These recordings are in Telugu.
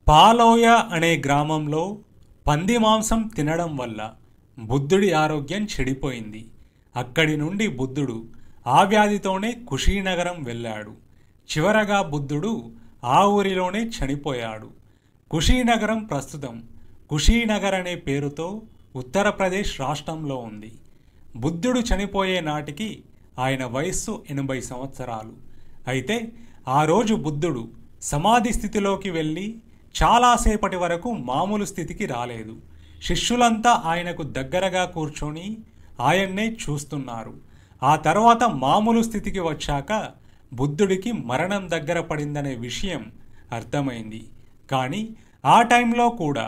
పాలోయ అనే గ్రామంలో పంది మాంసం తినడం వల్ల బుద్ధుడి ఆరోగ్యం చెడిపోయింది. అక్కడి నుండి బుద్ధుడు ఆ వ్యాధితోనే కుషీనగరం వెళ్ళాడు. చివరగా బుద్ధుడు ఆ ఊరిలోనే చనిపోయాడు. కుషీనగరం ప్రస్తుతం కుషీనగర్ అనే పేరుతో ఉత్తరప్రదేశ్ రాష్ట్రంలో ఉంది. బుద్ధుడు చనిపోయే నాటికి ఆయన వయస్సు 80 సంవత్సరాలు. అయితే ఆ రోజు బుద్ధుడు సమాధి స్థితిలోకి వెళ్ళి చాలాసేపటి వరకు మామూలు స్థితికి రాలేదు. శిష్యులంతా ఆయనకు దగ్గరగా కూర్చొని ఆయన్నే చూస్తున్నారు. ఆ తర్వాత మామూలు స్థితికి వచ్చాక బుద్ధుడికి మరణం దగ్గర పడిందనే విషయం అర్థమైంది. కానీ ఆ టైంలో కూడా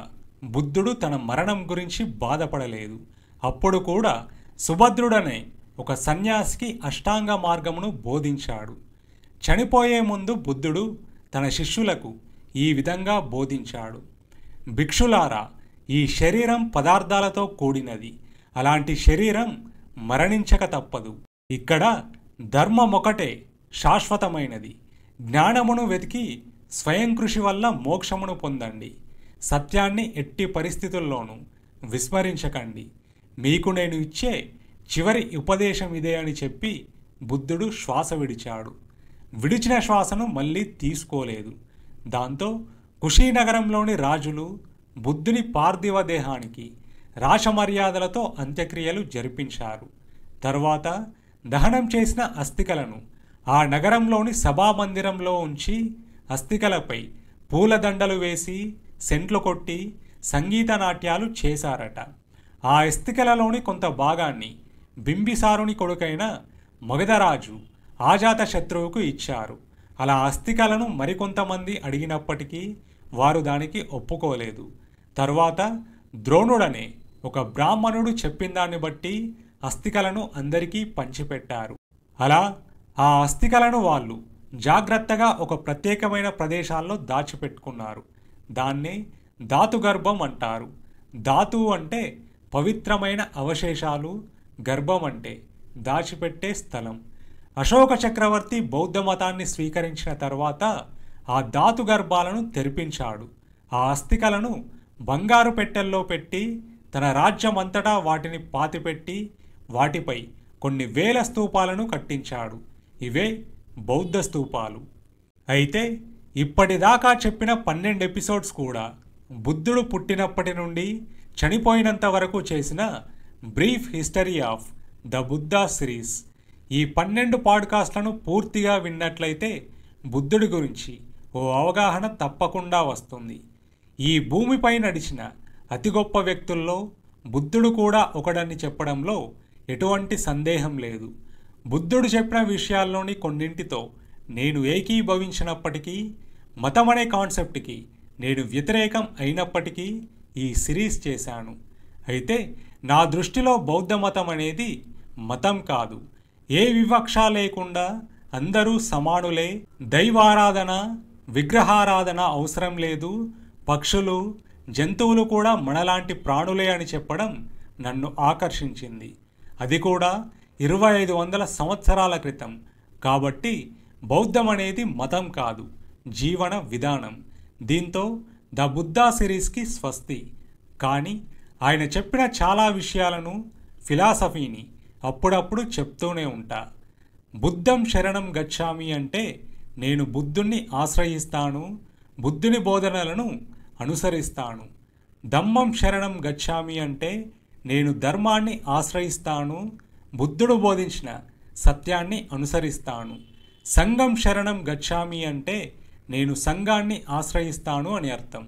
బుద్ధుడు తన మరణం గురించి బాధపడలేదు. అప్పుడు కూడా సుభద్రుడనే ఒక సన్యాసికి అష్టాంగ మార్గమును బోధించాడు. చనిపోయే ముందు బుద్ధుడు తన శిష్యులకు ఈ విధంగా బోధించాడు. భిక్షులారా, ఈ శరీరం పదార్థాలతో కూడినది. అలాంటి శరీరం మరణించక తప్పదు. ఇక్కడ ధర్మమొకటే శాశ్వతమైనది. జ్ఞానమును వెతికి స్వయం కృషి వల్ల మోక్షమును పొందండి. సత్యాన్ని ఎట్టి పరిస్థితుల్లోనూ విస్మరించకండి. మీకు నేను ఇచ్చే చివరి ఉపదేశం ఇదే అని చెప్పి బుద్ధుడు శ్వాస విడిచాడు. విడిచిన శ్వాసను మళ్ళీ తీసుకోలేదు. దాంతో కుషీనగరంలోని రాజులు బుద్ధుని పార్థివ దేహానికి రాచమర్యాదలతో అంత్యక్రియలు జరిపించారు. తర్వాత దహనం చేసిన అస్థికలను ఆ నగరంలోని సభామందిరంలో ఉంచి అస్థికలపై పూలదండలు వేసి సెంట్లు కొట్టి సంగీత నాట్యాలు చేశారట. ఆ అస్థికలలోని కొంత భాగాన్ని బింబిసారుని కొడుకైన మగధరాజు అజాతశత్రువుకు ఇచ్చారు. అలా అస్థికలను మరికొంతమంది అడిగినప్పటికీ వారు దానికి ఒప్పుకోలేదు. తర్వాత ద్రోణుడనే ఒక బ్రాహ్మణుడు చెప్పిన దాన్ని బట్టి అస్థికలను అందరికీ పంచిపెట్టారు. అలా ఆ అస్థికలను వాళ్ళు జాగ్రత్తగా ఒక ప్రత్యేకమైన ప్రదేశాల్లో దాచిపెట్టుకున్నారు. దాన్నే ధాతుగర్భం అంటారు. ధాతువు అంటే పవిత్రమైన అవశేషాలు, గర్భం అంటే దాచిపెట్టే స్థలం. అశోక చక్రవర్తి బౌద్ధ మతాన్ని స్వీకరించిన తర్వాత ఆ ధాతు గర్భాలను తెరిపించాడు. ఆ అస్థికలను బంగారు పెట్టెల్లో పెట్టి తన రాజ్యమంతటా వాటిని పాతిపెట్టి వాటిపై కొన్ని వేల స్తూపాలను కట్టించాడు. ఇవే బౌద్ధ స్తూపాలు. అయితే ఇప్పటిదాకా చెప్పిన 12 ఎపిసోడ్స్ కూడా బుద్ధుడు పుట్టినప్పటి నుండి చనిపోయినంత వరకు చేసిన brief history of the Buddha series. ఈ 12 పాడ్కాస్ట్లను పూర్తిగా విన్నట్లయితే బుద్ధుడి గురించి ఓ అవగాహన తప్పకుండా వస్తుంది. ఈ భూమిపై నడిచిన అతి గొప్ప వ్యక్తుల్లో బుద్ధుడు కూడా ఒకడని చెప్పడంలో ఎటువంటి సందేహం లేదు. బుద్ధుడు చెప్పిన విషయాల్లోని కొన్నింటితో నేను ఏకీభవించినప్పటికీ, మతం అనే కాన్సెప్ట్కి నేను వ్యతిరేకం అయినప్పటికీ ఈ సిరీస్ చేశాను. అయితే నా దృష్టిలో బౌద్ధ మతం అనేది మతం కాదు. ఏ వివక్ష లేకుండా అందరూ సమానులే. దైవారాధన, విగ్రహారాధన అవసరం లేదు. పక్షులు, జంతువులు కూడా మనలాంటి ప్రాణులే అని చెప్పడం నన్ను ఆకర్షించింది. అది కూడా 2500 సంవత్సరాల క్రితం. కాబట్టి బౌద్ధం అనేది మతం కాదు, జీవన విధానం. దీంతో ద బుద్ధా సిరీస్కి స్వస్తి. కానీ ఆయన చెప్పిన చాలా విషయాలను, ఫిలాసఫీని అప్పుడప్పుడు చెప్తూనే ఉంటా. బుద్ధం శరణం గచ్ఛామి అంటే నేను బుద్ధుణ్ణి ఆశ్రయిస్తాను, బుద్ధుని బోధనలను అనుసరిస్తాను. ధమ్మం శరణం గచ్ఛామి అంటే నేను ధర్మాన్ని ఆశ్రయిస్తాను, బుద్ధుడు బోధించిన సత్యాన్ని అనుసరిస్తాను. సంఘం శరణం గచ్ఛామి అంటే నేను సంఘాన్ని ఆశ్రయిస్తాను అని అర్థం.